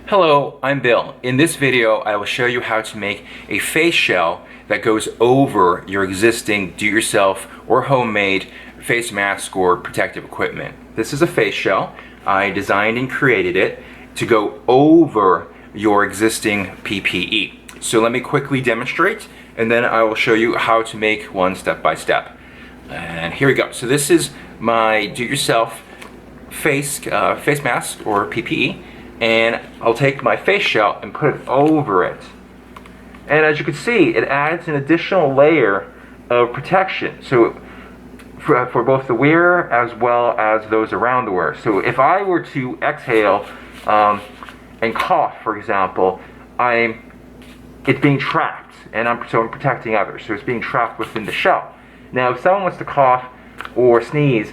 Hello, I'm Bill. In this video, I will show you how to make a face shell that goes over your existing do-it-yourself or homemade face mask or protective equipment. This is a face shell. I designed and created it to go over your existing PPE. So let me quickly demonstrate, and then I will show you how to make one step by step. And here we go. So this is my do-it-yourself face mask or PPE. And I'll take my face shell and put it over it. And as you can see, it adds an additional layer of protection. So for both the wearer as well as those around the wearer. So if I were to exhale and cough, for example, it's being trapped, and I'm protecting others. So it's being trapped within the shell. Now, if someone wants to cough or sneeze,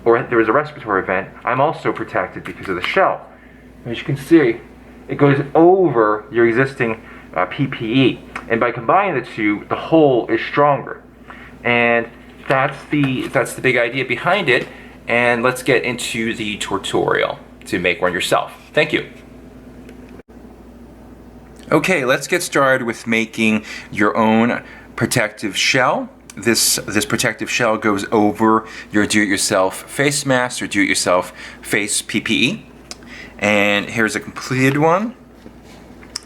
or there is a respiratory event, I'm also protected because of the shell. As you can see, it goes over your existing PPE, and by combining the two, the whole is stronger. And that's the big idea behind it. And let's get into the tutorial to make one yourself. Thank you. Okay, let's get started with making your own protective shell. This protective shell goes over your do-it-yourself face mask or do-it-yourself face PPE. And here's a completed one.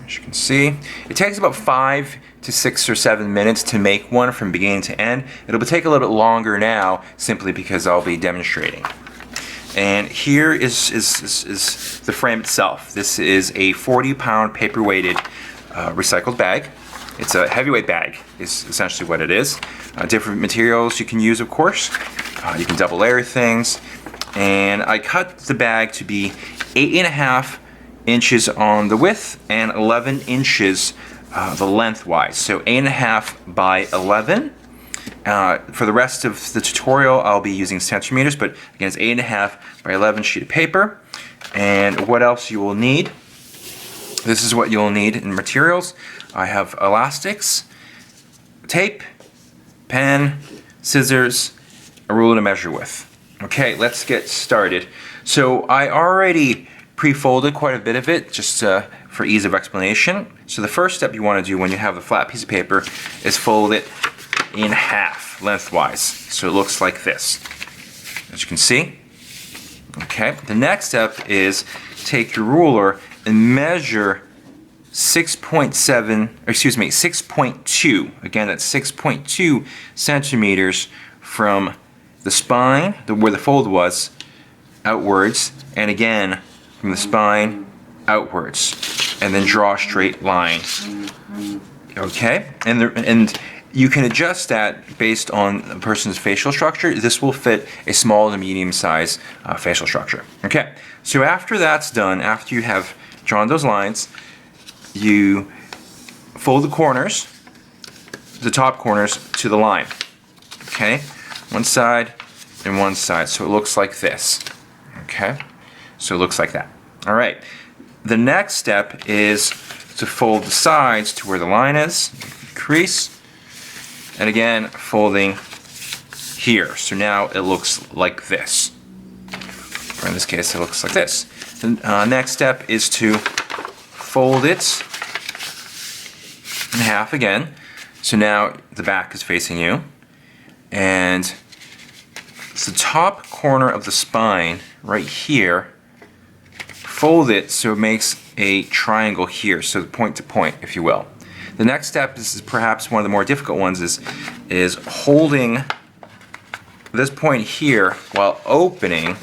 As you can see, it takes about 5 to 6 or 7 minutes to make one from beginning to end. It'll take a little bit longer now simply because I'll be demonstrating. And here is the frame itself. This is a 40-pound paper-weighted recycled bag. It's a heavyweight bag is essentially what it is. Different materials you can use, of course. You can double layer things. And I cut the bag to be 8.5 inches on the width and 11 inches the lengthwise. So 8.5 by 11. For the rest of the tutorial, I'll be using centimeters, but again, it's 8.5 by 11 sheet of paper. And what else you will need? This is what you'll need in materials. I have elastics, tape, pen, scissors, a ruler to measure with. Okay, let's get started. So I already pre-folded quite a bit of it just for ease of explanation. So the first step you want to do when you have a flat piece of paper is fold it in half lengthwise. So it looks like this, as you can see. Okay, the next step is take your ruler and measure 6.2. Again, that's 6.2 centimeters from the spine, where the fold was, outwards, and again from the spine outwards, and then draw a straight line. Okay, and you can adjust that based on a person's facial structure. This will fit a small to medium size facial structure. Okay, so after that's done, after you have drawn those lines, you fold the corners, the top corners, to the line. Okay, one side and one side, so it looks like this. Okay, so it looks like that. All right, the next step is to fold the sides to where the line is, crease, and again folding here. So now it looks like this, or in this case it looks like this. The next step is to fold it in half again. So now the back is facing you, and it's the top corner of the spine right here. Fold it so it makes a triangle here, so point to point, if you will. The next step, this is perhaps one of the more difficult ones, is holding this point here while opening,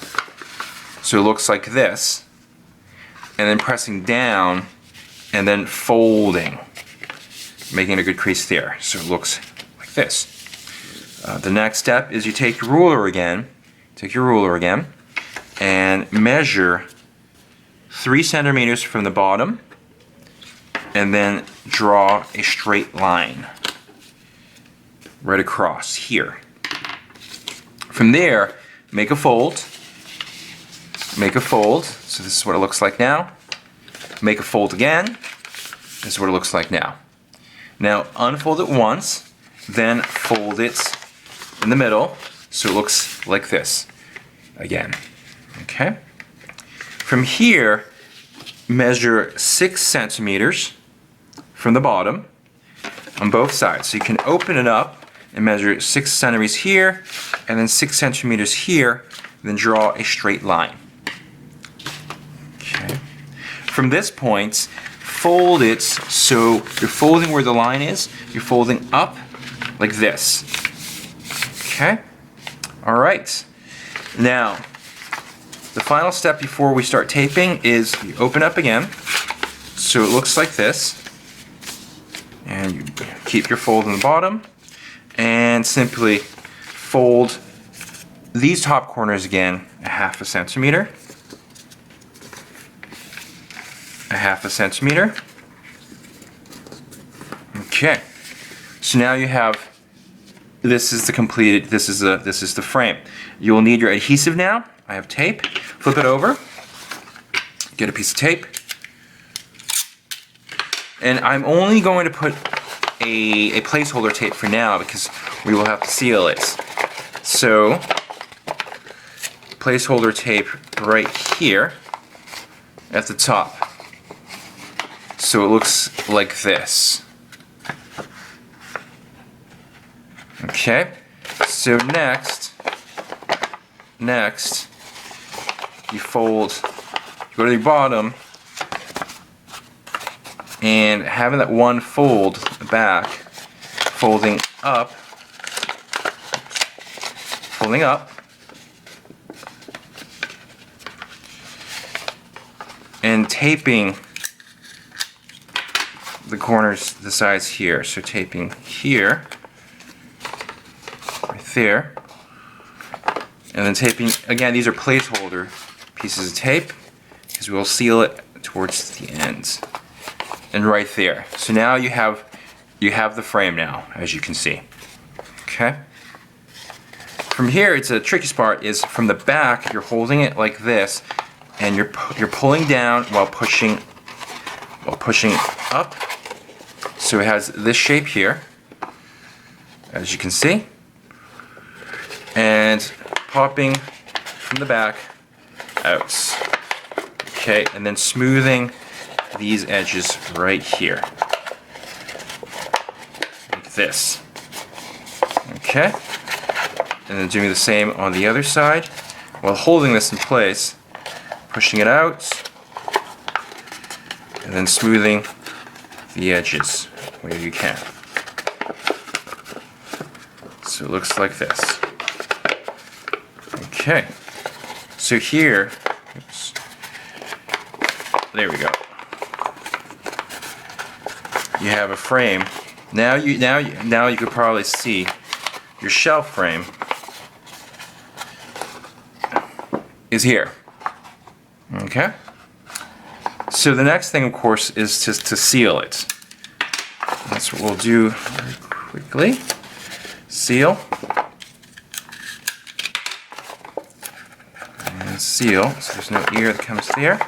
so it looks like this, and then pressing down and then folding, making a good crease there, so it looks like this. The next step is you take your ruler again, and measure 3 centimeters from the bottom, and then draw a straight line right across here. From there, make a fold, so this is what it looks like now. Make a fold again, this is what it looks like now. Now unfold it once, then fold it in the middle, so it looks like this again. Okay? From here, measure 6 centimeters from the bottom on both sides. So you can open it up and measure 6 centimeters here and then 6 centimeters here, and then draw a straight line. Okay. From this point, fold it so you're folding where the line is, you're folding up like this. Okay? Alright. Now, the final step before we start taping is you open up again, so it looks like this, and you keep your fold in the bottom, and simply fold these top corners again a half a centimeter, a half a centimeter. Okay, so now you have, this is the completed, this is the frame. You will need your adhesive now. I have tape. Flip it over, get a piece of tape, and I'm only going to put a placeholder tape for now because we will have to seal it. So, placeholder tape right here at the top. So it looks like this. Okay, so next, you fold, you go to the bottom, and having that one fold back, folding up, and taping the corners, the sides here. So taping here, right there, and then taping, again, these are placeholder pieces of tape, because we'll seal it towards the ends. And right there. So now you have the frame now, as you can see. Okay? From here, it's the trickiest part is from the back, you're holding it like this, and you're pulling down while pushing up. So it has this shape here, as you can see, and popping from the back out. Okay, and then smoothing these edges right here, like this. Okay, and then doing the same on the other side while holding this in place, pushing it out, and then smoothing the edges where you can. So it looks like this. Okay, so here, oops, there we go. You have a frame. Now you could probably see your shelf frame is here. Okay? So the next thing, of course, is to seal it. That's what we'll do very quickly. Seal. And seal, so there's no ear that comes there.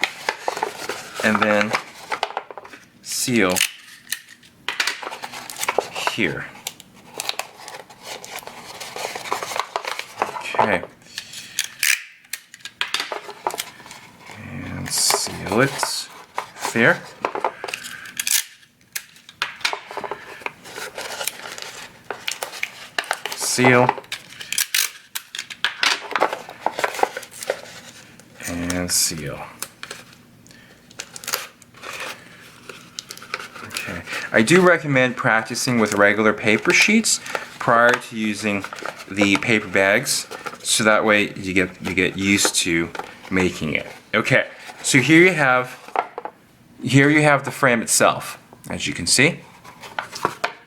And then seal here. Okay. And seal it there. Seal. And seal. Okay. I do recommend practicing with regular paper sheets prior to using the paper bags, so that way you get used to making it. Okay. So here you have the frame itself, as you can see.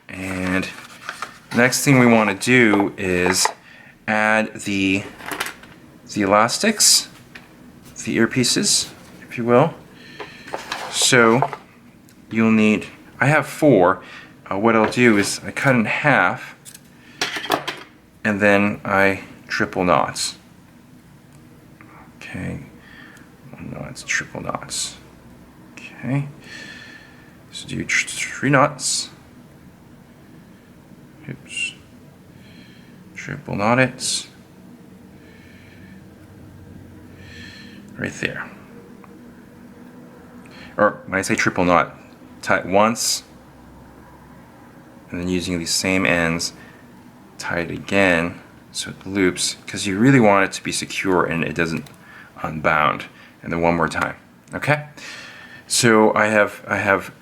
And next thing we want to do is add the elastics, the earpieces, if you will. So you'll need, I have 4. What I'll do is I cut in half, and then I triple knots. Okay, 1 knot, triple knots. Okay, so do 3 knots. Oops. Triple knot it. Right there. or when I say triple knot, tie it once, and then using these same ends, tie it again so it loops, because you really want it to be secure and it doesn't unbound. And then one more time. Okay? So I have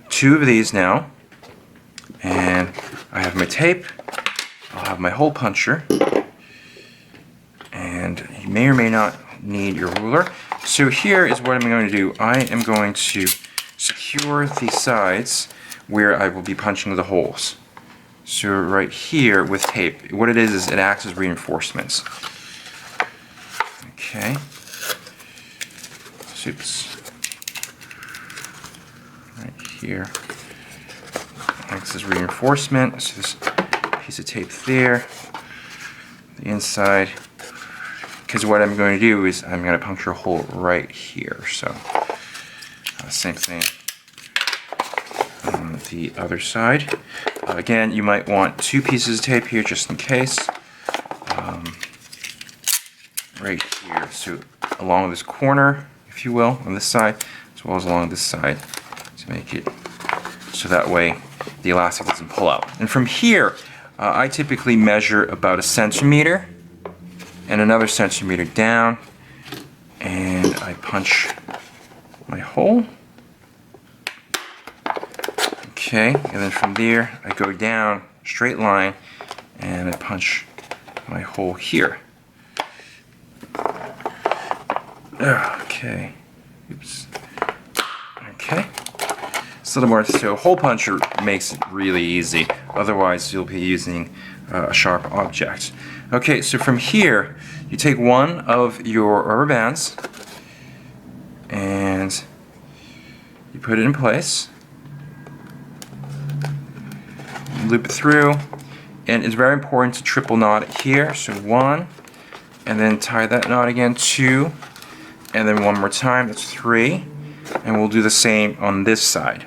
2 of these now, and I have my tape, I'll have my hole puncher, and you may or may not need your ruler. So here is what I'm going to do. I am going to secure the sides where I will be punching the holes. So right here with tape, what it is it acts as reinforcements. Okay. Oops. Right here. Acts as reinforcement. So this piece of tape there, the inside. Because what I'm going to do is I'm going to puncture a hole right here. So same thing on the other side. Again, you might want 2 pieces of tape here just in case. Right here, so along this corner, if you will, on this side, as well as along this side, to make it so that way the elastic doesn't pull out. And from here, I typically measure about 1 centimeter and another centimeter down, and I punch my hole. Okay, and then from there I go down straight line and I punch my hole here. Okay. Oops. Okay. It's a little more. So hole puncher makes it really easy. Otherwise, you'll be using a sharp object. Okay. So from here, you take one of your rubber bands and you put it in place. Loop it through, and it's very important to triple knot it here. So 1, and then tie that knot again, 2. And then one more time, that's 3. And we'll do the same on this side.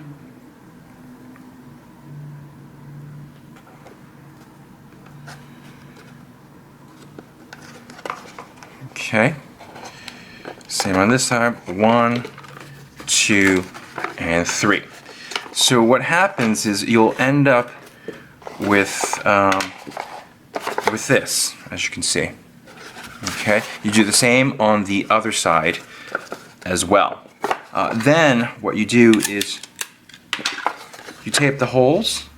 Okay. Same on this side. 1, 2, and 3. So what happens is you'll end up with this, as you can see. Okay, you do the same on the other side as well. Then what you do is you tape the holes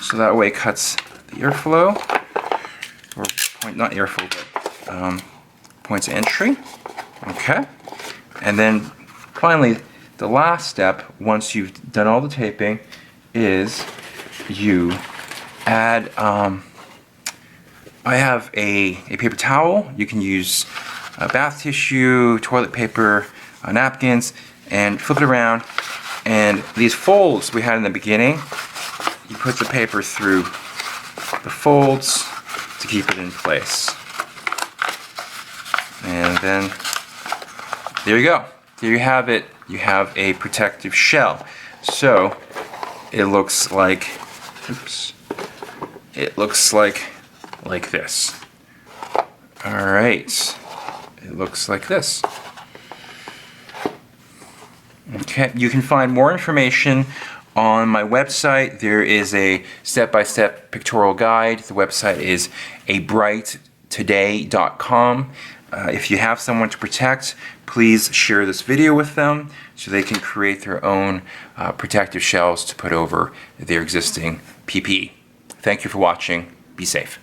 so that way it cuts the airflow, or not airflow, but points of entry. Okay, and then finally the last step, once you've done all the taping, is you add I have a paper towel. You can use bath tissue, toilet paper, napkins, and flip it around. And these folds we had in the beginning, you put the paper through the folds to keep it in place. And then there you go. There you have it. You have a protective shell. So it looks like, oops, it looks like this. Alright, it looks like this. Okay, you can find more information on my website. There is a step-by-step pictorial guide. The website is ABrightToday.com. If you have someone to protect, please share this video with them so they can create their own protective shells to put over their existing PPE. Thank you for watching. Be safe.